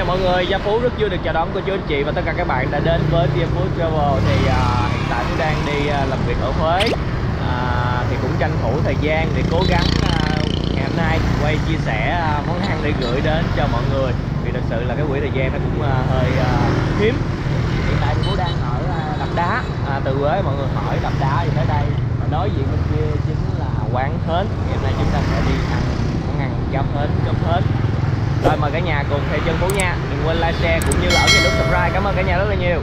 mọi người, Gia Phú rất vui được chào đón cô chú anh chị và tất cả các bạn đã đến với Gia Phú Travel. Thì hiện tại Phú đang đi làm việc ở Huế, thì cũng tranh thủ thời gian để cố gắng ngày hôm nay quay chia sẻ món ăn để gửi đến cho mọi người. Vì thật sự là cái quỹ thời gian nó cũng hơi hiếm. Hiện tại thì Phú đang ở Đập Đá, từ Huế mọi người hỏi Đập Đá thì tới đây, và đối diện bên kia chính là quán Hến. Ngày hôm nay chúng ta sẽ đi ăn món ăn cháo hến, chốt hến. Rồi mời cả nhà cùng theo chân Phú nha. Đừng quên like, share cũng như là ấn vào nút subscribe. Cảm ơn cả nhà rất là nhiều.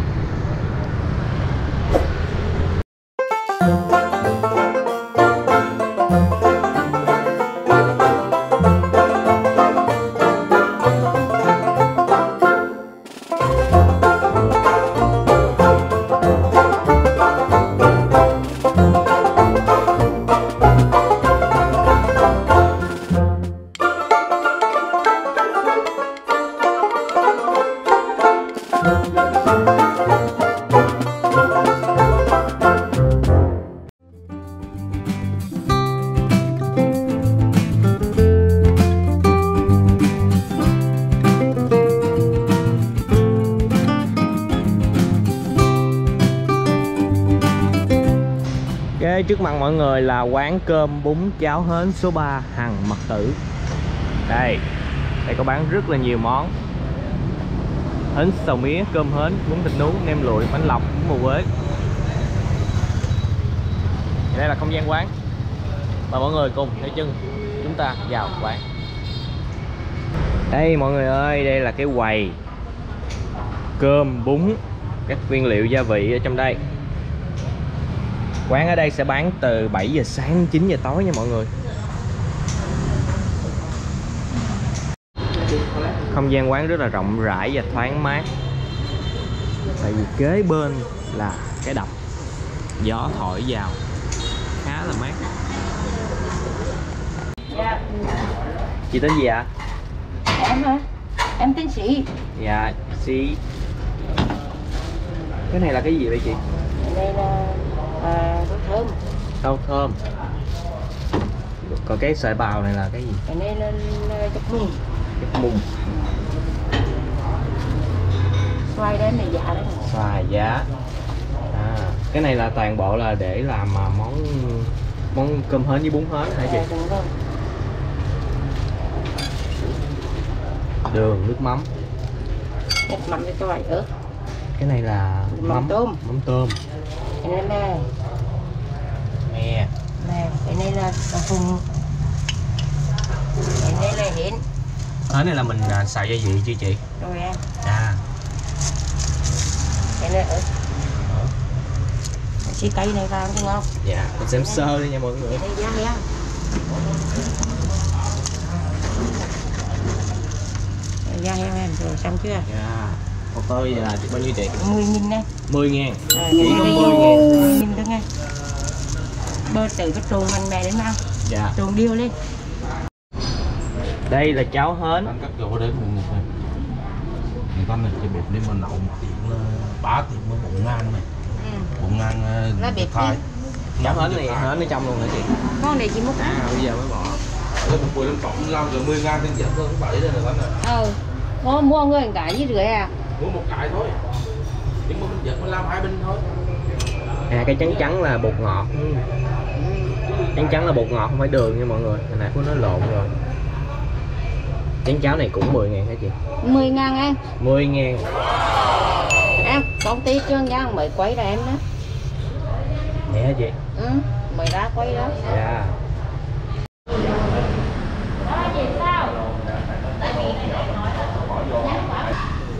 Trước mặt mọi người là quán cơm bún cháo hến số 3 Hằng Mật Tử. Đây có bán rất là nhiều món: hến xào mía, cơm hến, bún thịt nướng, nem lụi, bánh lọc, bún bò Huế. Đây là không gian quán. Mời mọi người cùng theo chân chúng ta vào quán. Đây mọi người ơi, đây là cái quầy cơm bún, các nguyên liệu gia vị ở trong đây. Quán ở đây sẽ bán từ 7 giờ sáng đến 9 giờ tối nha mọi người. Không gian quán rất là rộng rãi và thoáng mát. Tại vì kế bên là cái đập, gió thổi vào khá là mát. Dạ. Chị tên gì ạ? Em hả? Em tên Sĩ. Dạ, Sĩ. Cái này là cái gì vậy chị? Đây là rau thơm. Rau thơm. Còn cái sợi bào này là cái gì? Cái này là chọc mùng. Chọc mùng. Xoài đấy này giá đấy. Xoài giá. Cái này là toàn bộ là để làm món cơm hến với bún hến hả chị? Đúng rồi. Đường, nước mắm. Nước mắm với xoài ớt. Cái này là mắm tôm. Mắm tôm. Cái này là Nè. Cái này là hùng. Cái này là hến. Hến này là mình xào gia vị chưa chị? Rồi em. Cái này ớt. Xí cây này vào đúng không? Dạ, mình xem sơ đi nha mọi người. Đây giá heo. Da heo em rồi xong chưa? Dạ. Một tô vậy là bao nhiêu chị? 10.000 đây. 10.000. Chỉ có 10.000 thôi nghe. Bơ tự cái truồng mình mẹ đến ăn. Dạ. Truồng điêu lên. Đây là cháo hến. Anh cắt vô đến một người. Người ta này chỉ bếp nên mà nấu một tiếng 3 tiếng mới 4 ngàn này. 4 ngàn bếp khai. Cháo hến này hến ở trong luôn hả chị? Con này chỉ múc. Bây giờ mới bỏ. Lên một buổi lên phỏng làm rồi 10 ngàn tiền dẫn thôi, 7 đây là đó nè. Mua người cái gì rưỡi à? Mua một cái thôi. Nhưng mà mình dẫn mình làm 2 bình thôi. Cái trắng trắng là bột ngọt. Trắng trắng là bột ngọt không phải đường nha mọi người. Hồi nãy Phú nói lộn rồi. Chén cháo này cũng 10.000 hả chị? 10.000 em. 10.000. Em công ty Trương Giang mới quay ra em đó. Vậy hả chị? Mới ra quay đó. Dạ.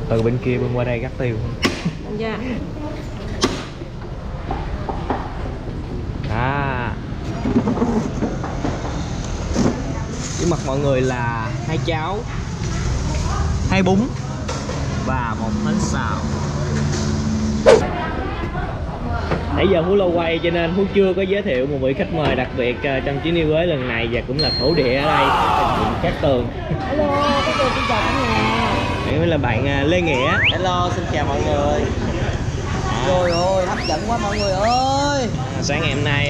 Từ bên kia bên qua đây gắt tiêu. Dạ. Trước mặt mọi người là 2 cháo, 2 bún và 1 hến xào. Nãy giờ Phú lâu quay cho nên Phú chưa có giới thiệu một vị khách mời đặc biệt trong chuyến đi Huế lần này và cũng là thổ địa ở đây, Cát Tường. Hello, Cát Tường xin chào cả nhà. Đây là bạn Lê Nghĩa. Hello, xin chào mọi người. Trời ơi, hấp dẫn quá mọi người ơi. Sáng ngày hôm nay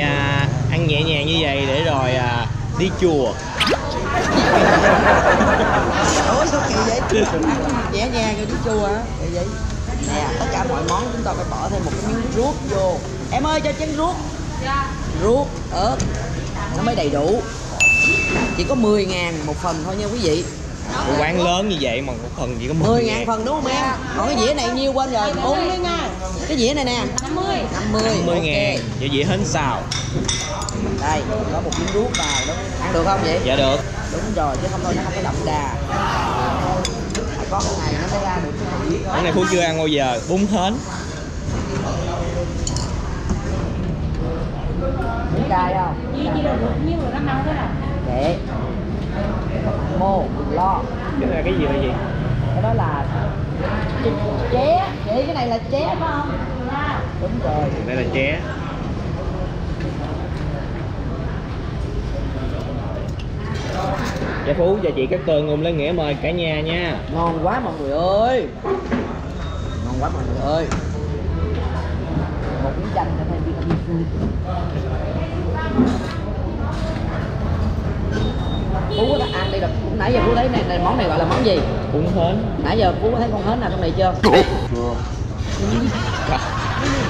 ăn nhẹ nhàng như vậy để rồi đi chùa. Ủa sao kỳ vậy? Nhẹ nhàng rồi đi chua hả? Kỳ vậy? Nè, tất cả mọi món chúng ta phải bỏ thêm một cái miếng ruốc vô. Em ơi cho chén ruốc. Ruốc, ớt nó mới đầy đủ. Chỉ có 10.000 một phần thôi nha quý vị. Quán lớn như vậy mà một phần chỉ có 10.000 phần đúng không em? Còn cái dĩa này nhiêu quên rồi? 4 đấy nha. Cái dĩa này nè 50 ngàn. Vậy dĩa hến xào. Đây, có một miếng ruốc vào đó. Ăn được không vậy? Dạ được. Đúng rồi, chứ không thôi nó không có đậm đà. Có cái này nó mới ra được cái gì. Cái này Phú chưa ăn bao giờ, bún hến. Bún cay không? Nhiêu rồi nó ăn thế nào? Để mô, đừng lo. Cái này cái gì vậy? Cái đó là ché. Chị cái này là ché phải không? Đúng rồi. Đây là ché. Dạ Phú và chị Cát Tường cùng lên nghĩa mời cả nhà nha. Ngon quá mọi người ơi. Ngon quá mọi người ơi. Một miếng chanh cho thêm vitamin C. Phú có ăn đi được. Nãy giờ Phú lấy này món này gọi là món gì? Bún hến. Nãy giờ Phú có thấy con hến nào trong này chưa?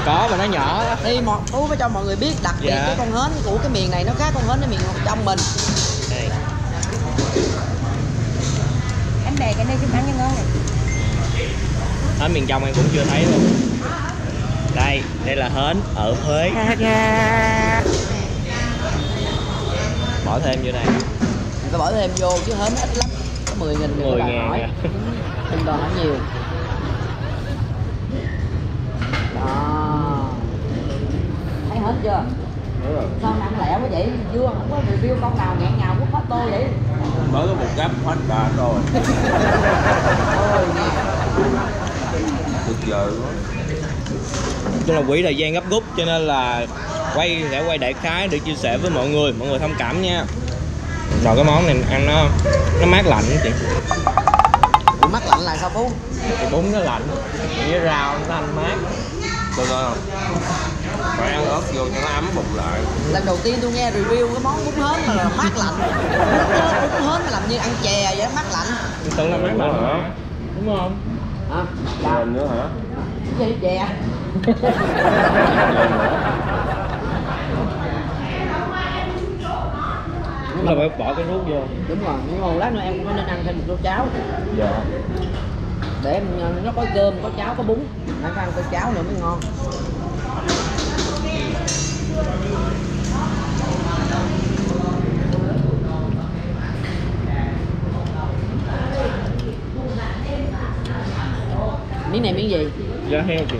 Có mà nó nhỏ đó. Đi Phú phải cho mọi người biết đặc biệt cái con hến của cái miền này nó khác con hến ở miền trong mình. Đây. Em bè cái này chúng ăn cho ngon này. Ở miền trong em cũng chưa thấy luôn. Đây là hến ở Huế. Bỏ thêm vô này. Mình phải bỏ thêm vô chứ hến ít lắm. Có 10.000 10.000 nha. Đừng đòi hỏi nhiều. Đó. Thấy hết chưa? Sao ăn lẹ quá vậy? Chưa không có review con nào nghẹn ngào của photo vậy? Mới có một gắp hết đã rồi. Ôi nè. Tuyệt vời quá. Tức là quỹ thời gian gấp rút cho nên là sẽ quay đại khái để chia sẻ với mọi người thông cảm nha. Rồi cái món này ăn nó mát lạnh chị. Ủa mát lạnh là sao Phú? Thì bún nó lạnh, với rau nó ăn mát. Được không? Phải ăn ớt vô cho nó ấm bụng lại. Lần đầu tiên tôi nghe review cái món bún hến là mát lạnh. Bún hến làm như ăn chè vậy, mát lạnh. Tưởng là mát lạnh hả? Đúng không? Hả? Lên nữa hả? Cái gì chè? Là phải bỏ cái nước vô. Đúng rồi, nhưng mà lát nữa em cũng nên ăn thêm một tô cháo. Dạ. Để em nó có cơm, có cháo, có bún. Phải ăn tô cháo nữa mới ngon. Miếng này miếng gì? Da heo kìa.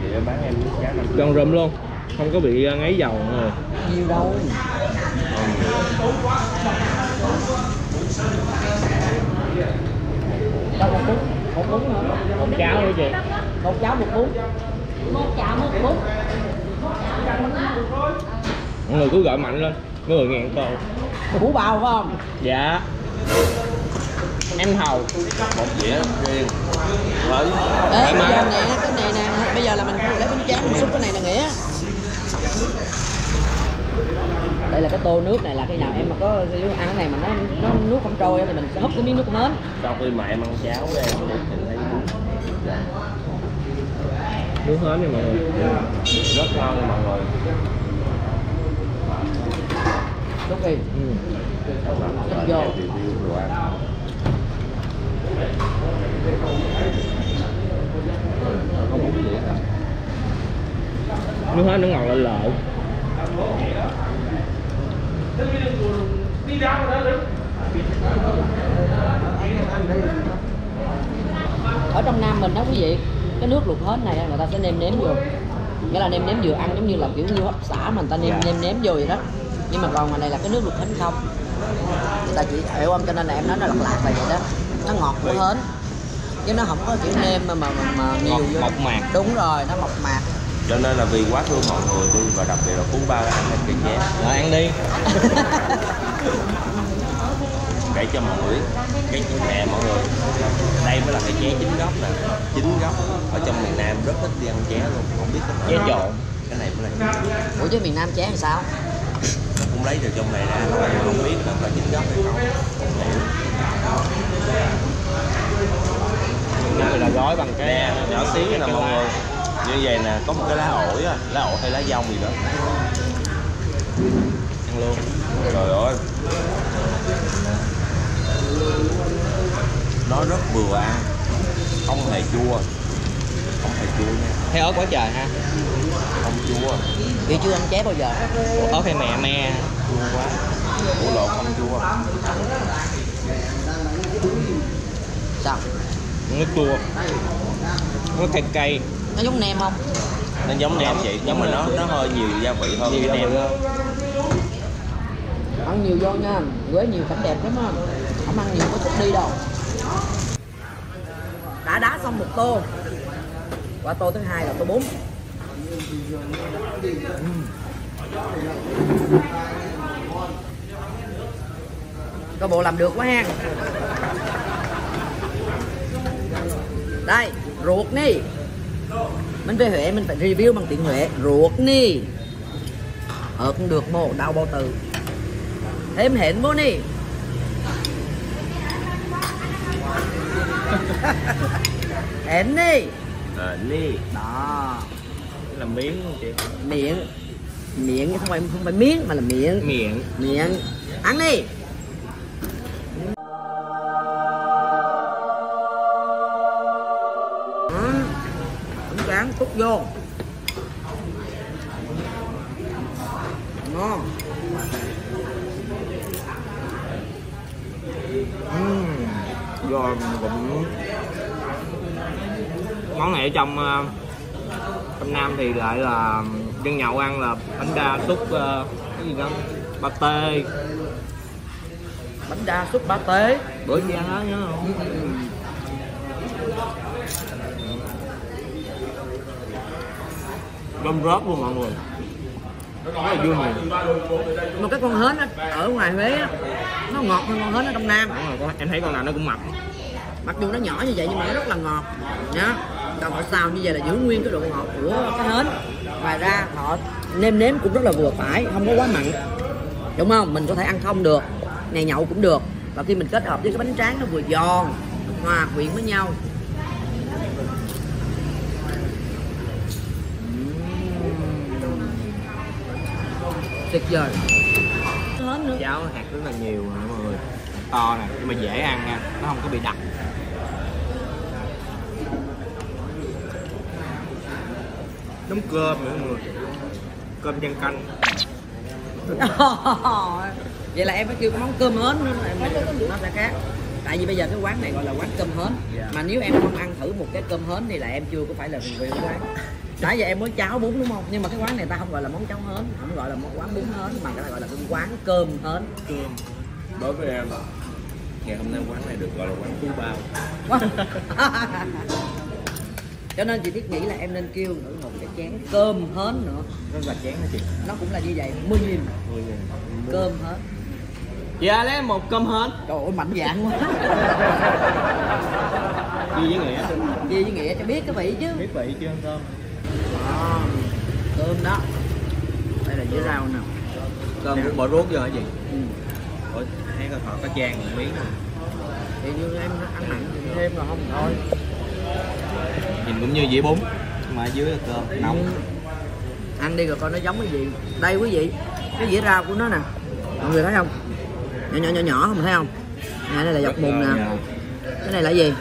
Vậy em bán em giá 5. Con rùm luôn, không có bị ngấy dầu rồi. Nhiều đâu. Đâu một bún nữa. Một cháo nữa chị. Một cháo một bún. Một chảo một bún. Mọi người cứ gọi mạnh lên, 10.000 tô. Hủ bào phải không? Dạ. Em hầu. Một dĩa riêng. Lớn. Ê, bây giờ nè, cái này nè, bây giờ là mình lấy bánh tráng mình xúc cái này nè Nghĩa. Đây là cái tô nước này là khi nào em mà có ăn cái này mà nó nước không trôi thì mình sẽ húp cái miếng nước hến. Sau khi mà em ăn cháo với em để mình lấy bún. Nước hến nha mọi người. Rất ngon nha mọi người. Xúc đi. Xúc vô. Nước hến nó ngọt lợ lợ. Ở trong Nam mình đó quý vị, cái nước luộc hến này người ta sẽ nêm nếm vô, nghĩa là nêm nếm vừa ăn giống như là kiểu như hấp xả mà người ta nêm nếm vô vậy đó. Nhưng mà còn ngoài này là cái nước luộc hến không, người ta chỉ hiểu không, cho nên là em nói nó lạt là vậy đó, nó ngọt của hến chứ nó không có kiểu nêm mà nhiều vô. Mộc mạc. Đúng rồi, nó mộc mạc. Cho nên là vì quá thương mọi người đi và đặc biệt là Phú Ba ăn thêm cái ché. Rồi ăn đi. Để cho mọi người biết cái nè mọi người, đây mới là cái ché chính gốc nè, chính gốc ở trong miền Nam rất thích đi ăn ché luôn, không biết cái Ché trộn. cái này mới là Ủa chứ miền Nam ché làm sao? nó cũng không lấy từ trong này ra, không biết là có chính gốc hay không. Đây là gói bằng cái Nè, nhỏ xíu nè mọi người. Như vậy nè, có một cái lá ổi á, lá ổi hay lá dong gì đó. ăn luôn. Trời ơi. Nó rất vừa ăn, không hề chua. Không hề chua nha. Thấy ớt quá trời ha. Không chua. Chị chưa ăn ché bao giờ. Ớt hay mè me chua quá. Ủa lộn không chua. Sao? Nó chua. Nó cay cay. Nó giống nem không? Nó giống nem vậy, nhưng mà nó hơi nhiều gia vị hơn Nhiều cái nem. Ăn nhiều vô nha, Quế nhiều cảnh đẹp lắm á. Không ăn nhiều có chút đi đâu. Đã đá xong một tô. Qua tô thứ hai là tô 4. Có bộ làm được quá ha. Đây, ruột đi. Mình về Huế mình phải review bằng tiếng Huế. Ruột đi. Cũng được mô, đau bao từ. Thêm hẹn vô đi. Hẹn đi. Đi. Đó. Là miếng không chị? Miệng. Miệng không phải miếng mà là miệng. Miệng. Ăn đi. Bánh tráng túc vô. Ngon. Rồi cũng món này ở trong Nam thì lại là dân nhậu ăn là bánh đa súp cái gì đó pate. Bánh đa súp pate. Bữa chị ăn đó nhớ không? Rơm rớt luôn mọi người. Rất là vui miệng. Một cái con hến ở ngoài Huế á, nó ngọt hơn con hến ở trong Nam. Đúng rồi, em thấy con nào nó cũng mập. Mặc dù nó nhỏ như vậy nhưng mà nó rất là ngọt nhá. Còn họ xào như vậy là giữ nguyên cái độ ngọt của cái hến. Ngoài ra họ nêm cũng rất là vừa phải, không có quá mặn, đúng không? Mình có thể ăn không được, ngày nhậu cũng được. Và khi mình kết hợp với cái bánh tráng nó vừa giòn, hòa quyện với nhau. Tuyệt vời. Hến nữa. Cháo hạt rất là nhiều nè mọi người, to nè nhưng mà dễ ăn nha, nó không có bị đặc. Giống cơm nữa mọi người, cơm chan canh. Vậy là em phải kêu cái món cơm hến nữa nó sẽ khác. Tại vì bây giờ cái quán này gọi là quán cơm hến. Mà nếu em không ăn thử một cái cơm hến thì là em chưa có phải là review của quán. Nãy giờ em mới cháo bún đúng không? Nhưng mà cái quán này ta không gọi là món cháo hến, không gọi là món quán bún hến, mà cái này gọi là cái quán cơm hến. Đối với em, ngày hôm nay quán này được gọi là quán Phú Bao. Cho nên chị Thiết nghĩ là em nên kêu nữa một cái chén cơm hến nữa. Rất là chén hả chị? Nó cũng là như vậy, 10.000 cơm hến. Dạ lấy một cơm hến. Trời ơi mạnh dạn quá. Gì với Nghĩa? Gì với Nghĩa cho biết cái vị chứ. Biết vị chưa ăn cơm? Cơm đó. Đây là dĩa rau nè. Cơm cũng bỏ ruốc vô hả chị? Ừ. Ủa, thấy coi họ có chan một miếng rồi. Thì như em ăn mặn thì thêm là không thôi. Nhìn cũng như dĩa bún mà ở dưới là cơm nóng. Ăn đi rồi coi nó giống cái gì. Đây quý vị, cái dĩa rau của nó nè, mọi người thấy không? Nhỏ không thấy không? Nè, đây là dọc mùng nè. Cái này là gì?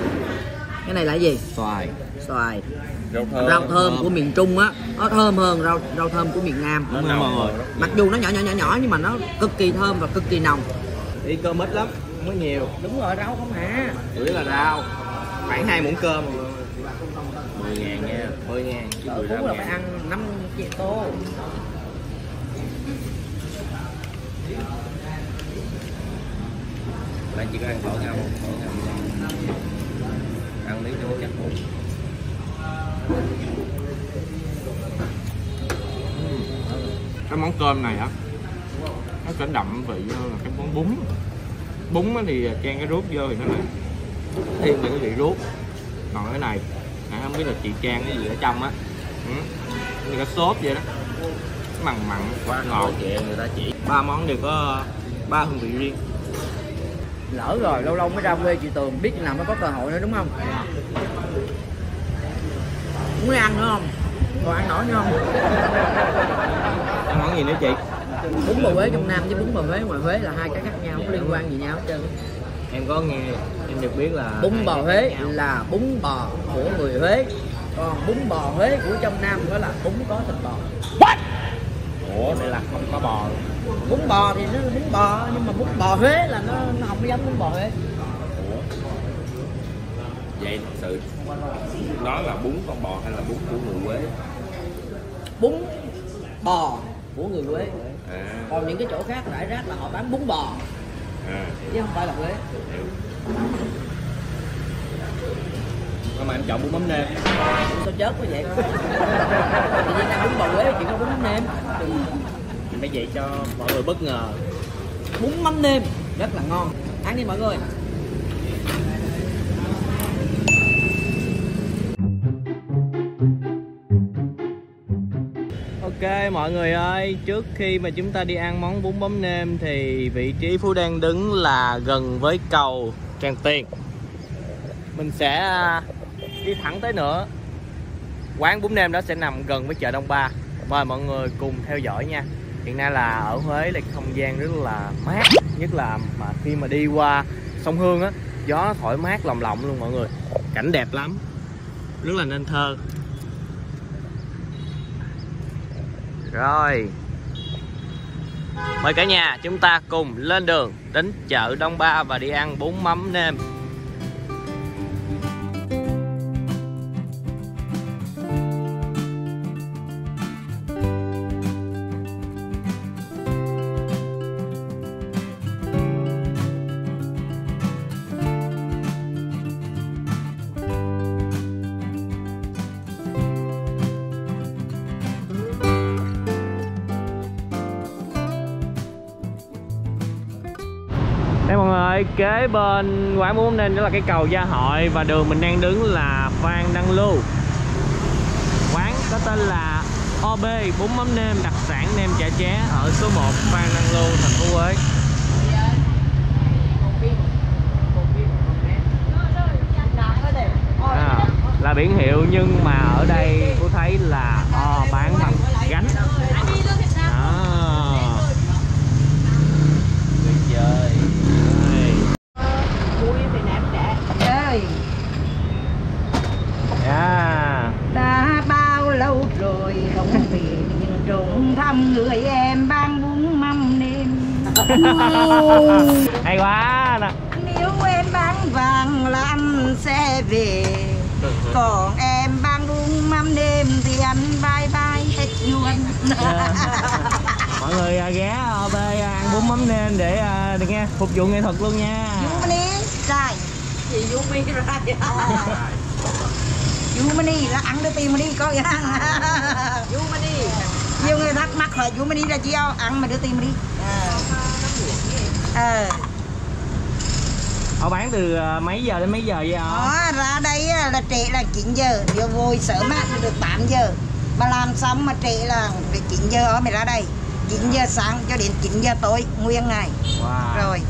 Cái này là gì? Xoài. Rau thơm của miền Trung á, nó thơm hơn rau thơm của miền Nam. Đúng rồi mọi người. Mặc dù nó nhỏ nhưng mà nó cực kỳ thơm và cực kỳ nồng. Đi cơm ít lắm, không có nhiều. Đúng rồi, rau không hả? Chủ yếu là rau. Khoảng 2 muỗng cơm. 10.000 nha, 10.000 chứ 10 Phú rau là phải ăn 5 tô. Bạn chỉ có ăn phở ngâm không? Phở ngâm ăn lấy cho nó chắc bụng. Cái món cơm này á, nó sẽ đậm vị hơn là cái món bún. Bún thì chan cái ruốc vô thì nó lại thêm về cái vị ruốc. Còn cái này không biết là chị chan cái gì ở trong á, như cái sốt vậy đó. mặn mặn và ngọt. Người ta chỉ 3 món đều có 3 hương vị riêng. Lỡ rồi, lâu lâu mới ra quê chị Tường, biết nào mới có cơ hội nữa đúng không? Muốn ăn nữa không? Còn ăn nổi nữa không? Ăn món gì nữa chị? Bún bò Huế trong Nam với bún bò Huế ngoài Huế là hai cái khác nhau, không liên quan gì nhau hết trơn. Em có nghe, em được biết là Bún bò Huế là bún bò của người Huế, còn bún bò Huế của trong Nam đó là bún có thịt bò. Ủa, đây là không có bò. Bún bò thì nó là bún bò, nhưng mà bún bò Huế là nó không có giống bún bò Huế. Ủa? Vậy thật sự đó là bún con bò hay là bún của người Huế? Bún bò của người Huế. À, Còn những cái chỗ khác rải rác là họ bán bún bò à, chứ không phải là Huế. hiểu. Nhưng mà em chọn bún mắm nêm. Sao chết quá vậy? Tự nhiên ăn bún bò Huế chỉ có bún mắm nêm. Em phải vậy cho mọi người bất ngờ. Bún mắm nêm rất là ngon. Ăn đi mọi người. Ok mọi người ơi, trước khi mà chúng ta đi ăn món bún mắm nêm thì vị trí Phú đang đứng là gần với cầu Tràng Tiền. Mình sẽ đi thẳng tới nữa. Quán bún nêm đó sẽ nằm gần với chợ Đông Ba. Mời mọi người cùng theo dõi nha. Hiện nay là ở Huế là không gian rất là mát, nhất là mà khi mà đi qua sông Hương á, gió thổi mát lồng lộng luôn mọi người. Cảnh đẹp lắm, rất là nên thơ. Rồi, mời cả nhà chúng ta cùng lên đường đến chợ Đông Ba và đi ăn bún mắm nêm. Đây mọi người, kế bên quán bún nêm đó là cái cầu Gia Hội và đường mình đang đứng là Phan Đăng Lưu. Quán có tên là OB bún mắm nêm đặc sản nem chả ché ở số 1 Phan Đăng Lưu, thành phố Huế. Là biển hiệu nhưng mà ở đây Phú thấy là bán bằng gánh. Đã bao lâu rồi không về miền Trung thăm người em ban bún mắm nêm. Hay quá nè. Nếu em bán vàng là anh sẽ về, còn em bán bún mắm nêm thì anh bye bye hết luôn. Mọi người ghé OB ăn bún mắm nêm để được nghe phục vụ nghệ thuật luôn nha. Vũ Mini rồi. Chị Vũ Mi ra. Vũ Mini là ăn được tiền mà đi có gì ăn. Vũ Mini. Nhiều người thắc mắc hỏi Vũ Mini là chi đâu, ăn mà đưa tiền mà đi. Họ bán từ mấy giờ đến mấy giờ vậy hả? Ra đây là trễ là 9 giờ, vô ngồi sớm á được 8 giờ. Mà làm xong mà trễ là 9 giờ mày ra đây. 9 giờ sáng cho đến 9 giờ tối nguyên ngày. Wow. Rồi.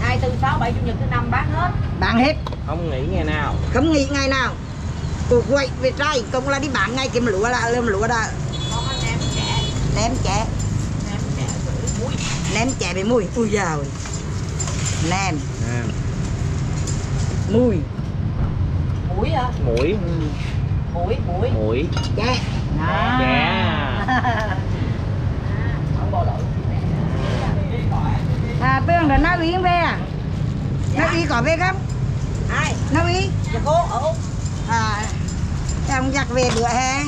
Ai từ 6, 7, Chủ nhật thứ 5 bán hết. Bán hết. Không nghỉ ngày nào. Không nghỉ ngày nào. Cuộc quậy về trai cũng là đi bán ngay kiếm lúa là lơm lúa đó. Con nem chẻ. Nem chẻ. Nem chẻ với muối. Nem chẻ với mùi. Ui giời. Nem. Mùi. Muối hả? Muối. Muối. Muối. Chẻ. Chẻ. Không bò lội. Phương là Na Uy về à? Na Uy có về không? Ai? Na Uy. Dạ cô ở Úc. Em dắt về bữa hè.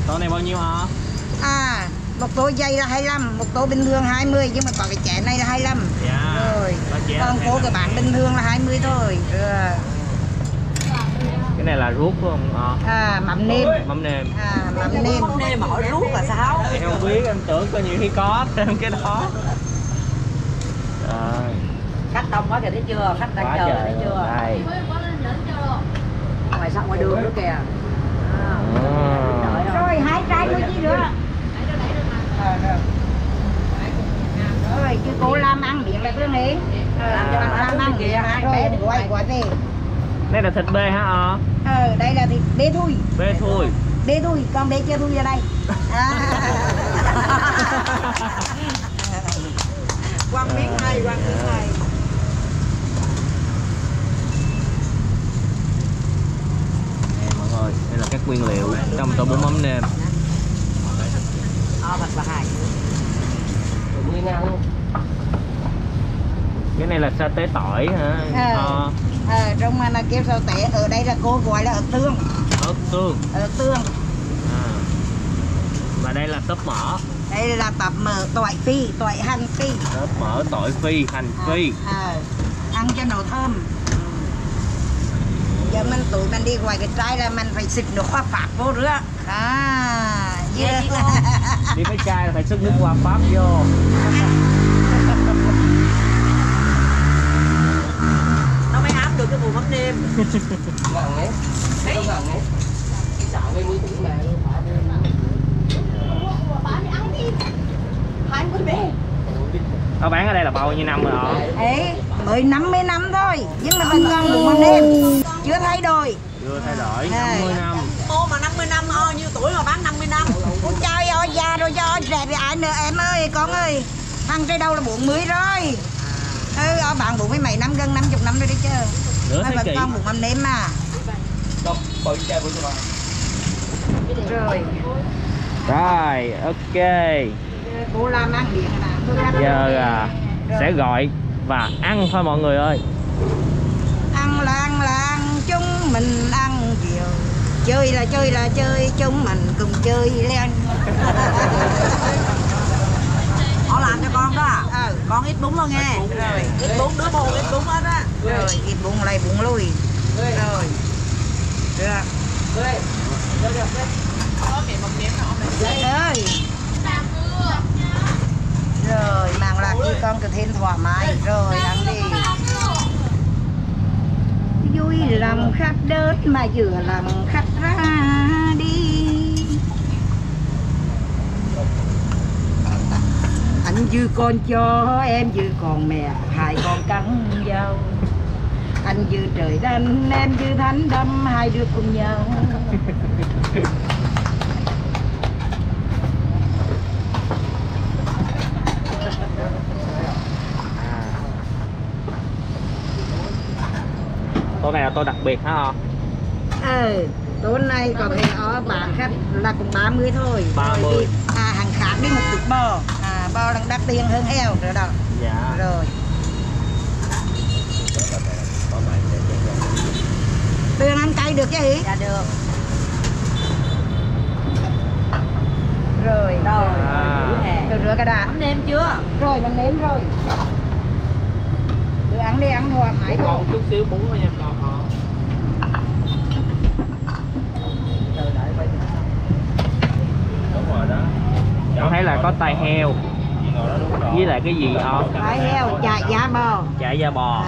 Tô này bao nhiêu hả? Một tô dây là 25, một tô bình thường 20, nhưng mà có cái chén này là 25. Dạ. Rồi. Còn cô cái bán bình thường là 20 thôi. Cái này là ruốc phải không? Mắm nêm. Mắm nêm. Mắm nêm. Mắm nêm mà hỏi ruốc là sao? Em không biết, em tưởng có nhiều khi có thêm cái đó. Rồi. Khách đông quá kìa, thấy chưa? Khách đang Quá chờ trời thấy chưa? đây. Ngoài sông ngoài đường nữa kìa. Rồi 2 trái của chị nữa. Rồi chứ cô làm ăn miệng là tương lý. Làm ăn miệng rồi gọi về. Đây là thịt bê hả? Đây là thịt bê thui. Bê thui. Bê thui, con bê chưa thui ra đây. Quăng miếng này, quăng miếng này. Đây mọi người, đây là các nguyên liệu trong tô bún mắm nêm. Thật là hay. Cái này là sa tế tỏi hả? Trong mà kêu sao tế, ở đây là cô gọi là ớt tương. Ớt tương. Ớt tương. Và đây là tóp mỡ. Đây là tập mỡ tỏi phi, tỏi hành phi. Tóp mỡ, tỏi phi, hành phi. Ăn cho nó thơm. Giờ mình tụi mình đi ngoài cái trái là mình phải xịt nước hoa Pháp vô nữa. Đi với chai là phải sức nước hoa Pháp vô. Nó mới áp được cái mùi mắm nêm. Gần ấy. Nó gần ấy. Xạo cái muối cũng này. Tao bán ở đây là bao nhiêu năm rồi hả? Ấy, mới 50 năm thôi. Nhưng mà mình còn đủ mắm nêm. Chưa thay đổi. Chưa thay đổi, 50 năm. Ô mà 50 năm, nhiêu tuổi mà bán 50 năm. Con trai ơi, già rồi cho rẻ với ai nữa em ơi, con ơi. Thằng trên đâu là 40 rồi. Bạn 40 mấy năm, gần 50 năm rồi đấy chứ. Nửa Mà thế vẫn kỷ. còn bụng mắm nêm mà. Rồi. Rồi, ok. Cô làm ăn điện là Giờ sẽ gọi và ăn thôi mọi người ơi. ăn là chúng mình ăn chiều. Chơi là chơi chúng mình cùng chơi lên. Họ làm cho con đó à? Con ít bún thôi nghe. Rồi. Ít bún, đứa bồn ít bún hết á. Rồi, ít bún lại bún lui. Rồi. Được. Ơi. Rồi, mang lạc đi con cứ thêm thoải mái. Rồi, ăn đi. Vui lòng khách đến mà vừa lòng khách ra đi. Anh như con chó, em như con mẹ, hai con cắn nhau. Anh như trời đánh, em như thánh đâm, hai đứa cùng nhau. Tô này là tô đặc biệt hả? Tối nay có thể ở bạn khách là cũng 30 thôi. 30. Hàng khác đi một chút bò. Bò đang đắt tiền hơn heo rồi đó. Dạ. Rồi. Tường ăn cay được chứ hỉ? Dạ được. Rồi. Rồi rửa cái đã. Mắm nêm chưa? Rồi mình nếm rồi. Được ăn đi, ăn thoải mái thôi. Còn chút xíu bún thôi nha con. Đúng rồi đó. Con thấy là có tai heo với lại cái gì không? Tai heo, chả da bò. Chả da bò.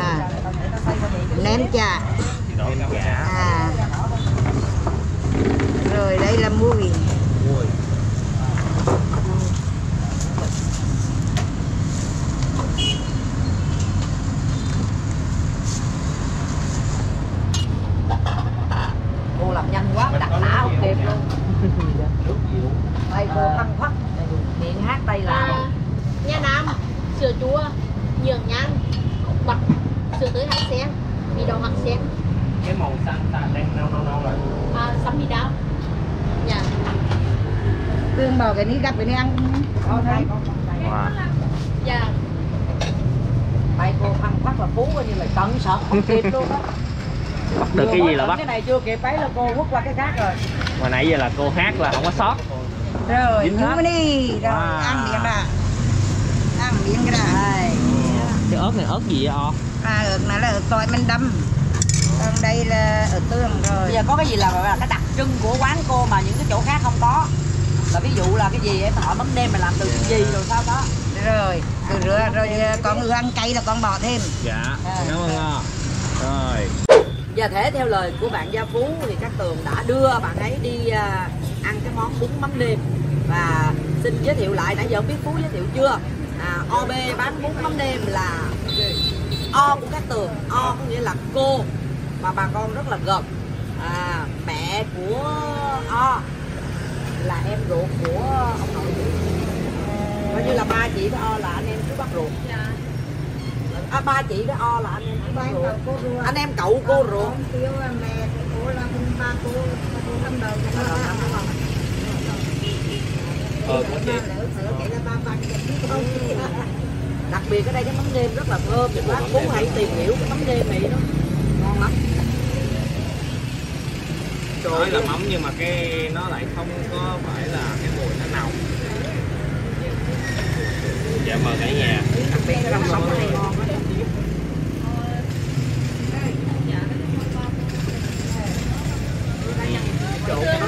Nêm chả. Nêm chả. Rồi đây là mùi. Cô làm nhanh quá, đặt tả không kịp luôn. Tay cô thăng thoát, miệng hát tay làm. Nha Nam, sữa chua, nhường nhang, bật, sữa tươi hạt sen, mì đậu hạt sen. Cái màu xanh đang nâu rồi. Sắm mì đau. Dạ. Tương bảo cái ní gặp cái ní ăn. Wow. Dạ. Tay cô thăng thoát là phú coi như là cẩn sợ không kịp luôn á. Bắt được cái gì là bắt. Cái này chưa kịp ấy là cô quất qua cái khác rồi. Mà nãy giờ là cô hát là không có sót. Rồi, Dính hết. nhúng đi. Rồi, ăn miếng đã. Ăn miếng cái đã. Cái ớt này ớt gì vậy o? Ớt này là ớt tỏi mình đâm. Còn đây là ớt tương rồi. Bây giờ có cái gì là cái đặc trưng của quán cô mà những cái chỗ khác không có? Là ví dụ là cái gì em hỏi mắm nêm mà làm từ cái gì rồi sao đó? Rồi, rồi con ưa ăn cay là con bỏ thêm. Dạ, cảm ơn o. Rồi. Và thể theo lời của bạn Gia Phú thì Cát Tường đã đưa bạn ấy đi ăn cái món bún mắm nêm. Và xin giới thiệu lại, nãy giờ không biết Phú giới thiệu chưa, OB bán bún mắm nêm là O của Cát Tường. O có nghĩa là cô mà bà con rất là gần. Mẹ của O là em ruột của ông nội, coi như là ba chị với O là anh em chú bác ruột. Ba chị với O là anh em chú bác ruột, anh em cậu cô ruột. Mẹ cô là ba cô năm đời đặc biệt ở đây cái mắm nêm rất là thơm. Bác Phú hãy tìm hiểu cái mắm nêm này, nó ngon lắm. Nói là mắm nhưng mà cái nó lại không có phải là cái mùi nó nồng. Dạ mời cả nhà. Đặc biệt cái rau sống này ngon đó.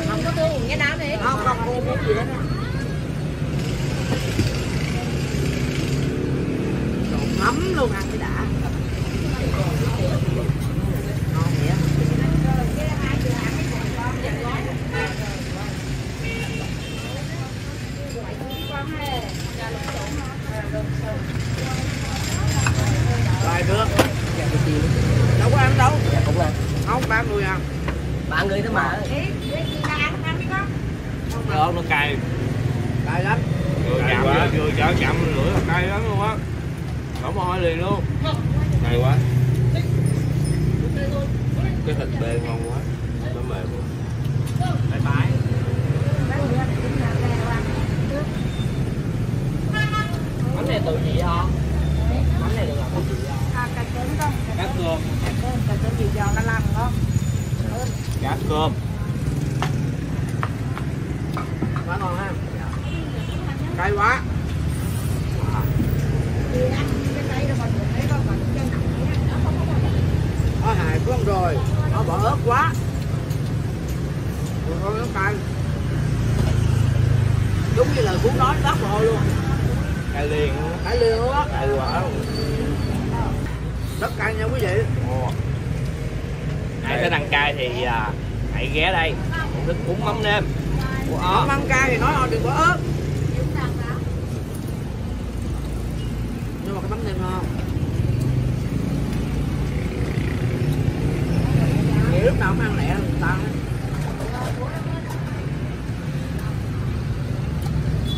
Không có tương cái nào đi. Không cô muốn gì đó. Mắm luôn ăn cái đã. Ngon vậy. Lại nước. Đâu có ăn đâu. Dạ cũng ăn. Không, 3 người ăn. 3 người thôi mà. Được, nó cay. Cay lắm. Vừa chậm lưỡi là cay lắm luôn á. Đổ mồ hôi liền luôn. Cay quá. Cái thịt bê ngon quá. Nó mềm luôn. Bye bye. Mắm này từ gì hả? Mắm này được làm từ gì hả? Cà cơm không? Cá cơm. Cà cơm gì giò nó làm ngon. Cá cơm. Quá ngon ha. Cay quá. Có hài con rồi, nó bỏ ớt quá. Thôi nó cay. Đúng như lời Phú nói, bắt rồi luôn. Cay liền luôn. Cay liền luôn á. Cay quá. Rất cay nha quý vị. Ai thích ăn cay thì hãy ghé đây. Thích bún mắm nêm. Không ăn cay thì nói đừng bỏ ớt. Nhưng mà cái mắm nêm ngon. Nghĩ lúc nào cũng ăn lẹ là người ta.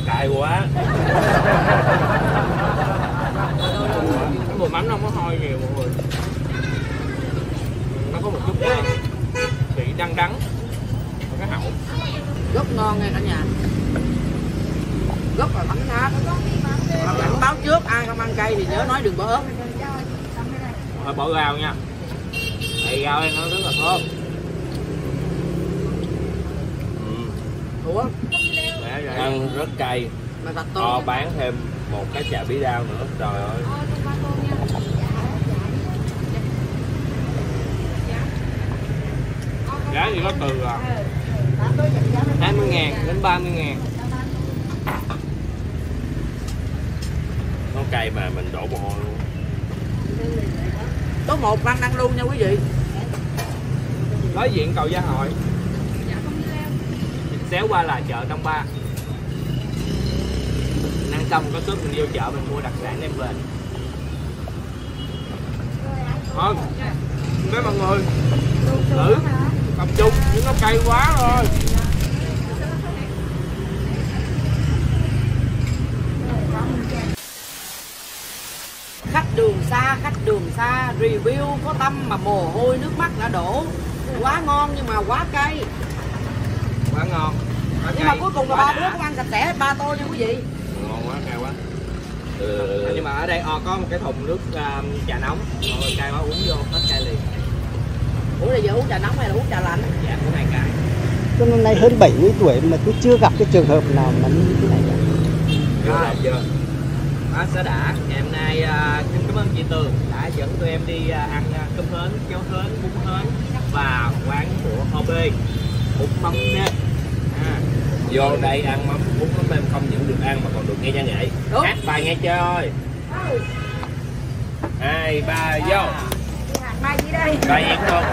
Cay quá. Cái mùi mắm nó không có hôi nhiều mọi người. Nó có một chút vị đắng đắng ở cái hậu. Rất ngon nha cả nhà. Rất là thấm tháp. Mà cảnh báo trước ai không ăn cay thì nhớ nói đừng bỏ ớt. Thôi bỏ rau nha. Đây rau đây nó rất là thơm. Ủa? Ăn rất cay. Mà thật to. Bán thêm một cái chả bí đao nữa. Trời ơi. Giá thì có từ 20.000 đến 30.000. Nó cay mà mình đổ mồ hôi luôn. Số 1 đang luôn nha quý vị. Đối diện cầu Gia Hội. Xéo qua là chợ Đông Ba. Mình ăn xong có sức mình vô chợ mình mua đặc sản đem về. Thôi, mấy mọi người thử tập trung nhưng nó cay quá rồi. Khách đường xa review có tâm mà mồ hôi nước mắt đã đổ. Quá ngon nhưng mà quá cay. Quá ngon. Quá Nhưng cay, mà cuối cùng là ba đứa cũng ăn sạch sẽ 3 tô nha quý vị. Ngon quá, cay quá. Nhưng mà ở đây có một cái thùng nước trà nóng. Cay quá uống vô hết cay liền. Ủa là giờ uống trà nóng hay là uống trà lạnh? Dạ cũng này cay. Tôi năm nay hơn 70 tuổi mà tôi chưa gặp cái trường hợp nào mà như thế này cả. Rồi chưa? Bác xã đã. Ngày hôm nay xin cảm ơn chị Tường đã dẫn tụi em đi ăn cơm hến, cháo hến, bún hến và quán của OB bún mắm nêm. Vô đây ăn mắm bún mắm nêm không những được ăn mà còn được nghe văn nghệ. Hát bài nghe chơi. 2, 3 vô. Mai gì đây? Bài gì không?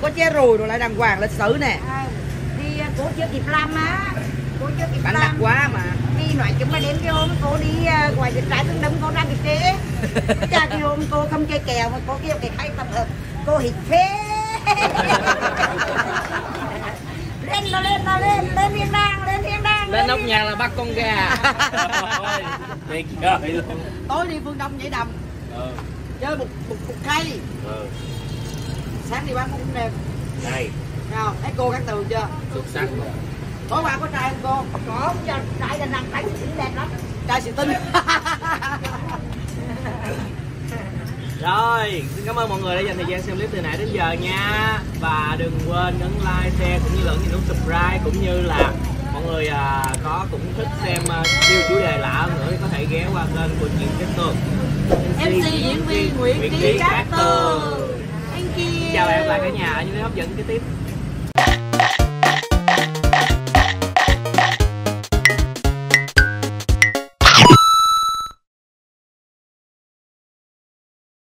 Có ché rùi rồi lại đàng hoàng lịch sử nè. Đi cô chưa kịp làm á. Cô chưa kịp Bánh làm. đắt quá mà. Đi nói chung là đến cái hôm cô đi ngoài cái trái tương đâm cô ra cái chế. Cha cái hôm cô không chơi kèo mà cô kêu cái khay tập hợp. Cô hít phê. Lên thiên đàng, lên thiên đàng. Lên nóc nhà là bắt con gà. Tuyệt vời luôn. Tối đi Phương Đông nhảy đầm. Chơi một cây. Sáng đi bán cũng đẹp. Đây. Nào, thấy cô cắt tường chưa? Xuất sắc luôn. Tối qua có trai không cô? Có, trai là nằm trai xinh đẹp lắm. Trai xì tinh. Rồi, xin cảm ơn mọi người đã dành thời gian xem clip từ nãy đến giờ nha. Và đừng quên nhấn like, share cũng như là nhấn nút subscribe, cũng như là mọi người có cũng thích xem nhiều chủ đề lạ hơn nữa thì có thể ghé qua kênh của Chuyện Cát Tường. MC diễn viên Nguyễn Trí Cát Tường. Chào bạn lại cả nhà ở những cái hấp dẫn kế tiếp.